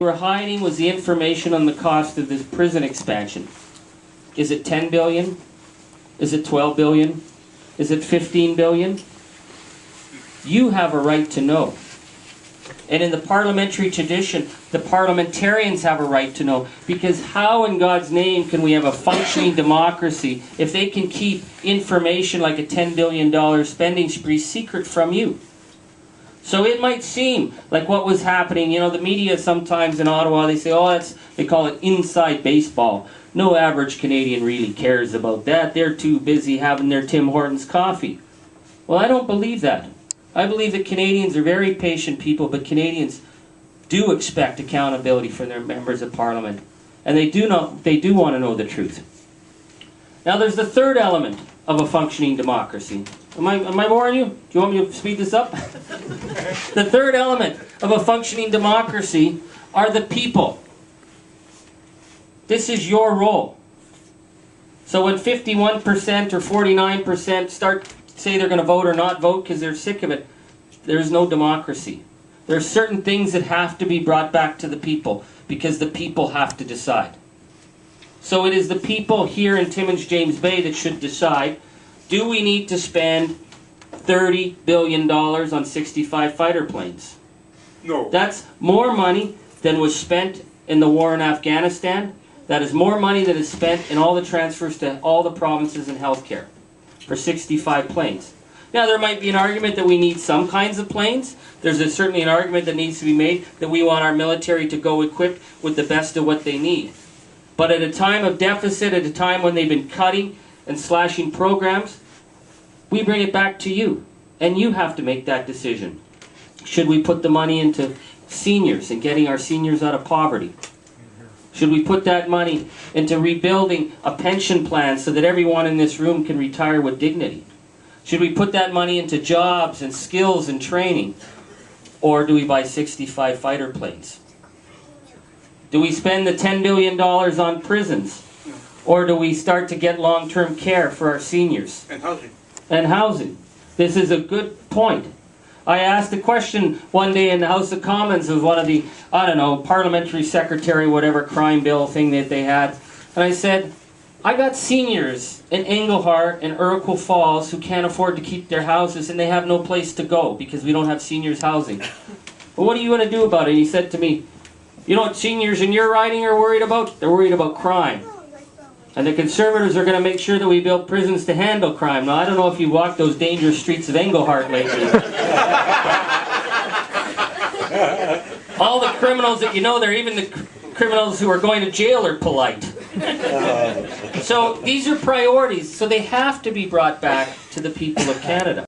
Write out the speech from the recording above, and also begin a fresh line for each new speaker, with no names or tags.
were hiding was the information on the cost of this prison expansion. Is it 10 billion? Is it 12 billion? Is it 15 billion? You have a right to know. And in the parliamentary tradition, the parliamentarians have a right to know. Because how in God's name can we have a functioning democracy if they can keep information like a $10 billion spending spree secret from you? So it might seem like what was happening, you know, the media sometimes in Ottawa, they say, oh, they call it inside baseball. No average Canadian really cares about that. They're too busy having their Tim Hortons coffee. Well, I don't believe that. I believe that Canadians are very patient people, but Canadians do expect accountability from their members of Parliament. And they do want to know the truth. Now there's the third element of a functioning democracy. Am I boring you? Do you want me to speed this up? The third element of a functioning democracy are the people. This is your role. So when 51% or 49% say they're going to vote or not vote because they're sick of it, there's no democracy. There are certain things that have to be brought back to the people because the people have to decide. So it is the people here in Timmins, James Bay that should decide, do we need to spend $30 billion on 65 fighter planes?
No.
That's more money than was spent in the war in Afghanistan. That is more money that is spent in all the transfers to all the provinces in healthcare for 65 planes. Now there might be an argument that we need some kinds of planes. There's certainly an argument that needs to be made that we want our military to go equipped with the best of what they need. But at a time of deficit, at a time when they've been cutting and slashing programs, we bring it back to you. And you have to make that decision. Should we put the money into seniors and getting our seniors out of poverty? Should we put that money into rebuilding a pension plan so that everyone in this room can retire with dignity? Should we put that money into jobs and skills and training? Or do we buy 65 fighter planes? Do we spend the $10 billion on prisons? Or do we start to get long-term care for our seniors?
And housing.
And housing. This is a good point. I asked a question one day in the House of Commons of one of the, I don't know, parliamentary secretary, whatever crime bill thing that they had. And I said, I got seniors in Englehart and Iroquois Falls who can't afford to keep their houses and they have no place to go because we don't have seniors housing. Well, what are you going to do about it? And he said to me, you know what seniors in your riding are worried about? They're worried about crime. And the Conservatives are going to make sure that we build prisons to handle crime. Now, I don't know if you walked those dangerous streets of Englehart lately. All the criminals that you know there, even the criminals who are going to jail are polite. So these are priorities. So they have to be brought back to the people of Canada.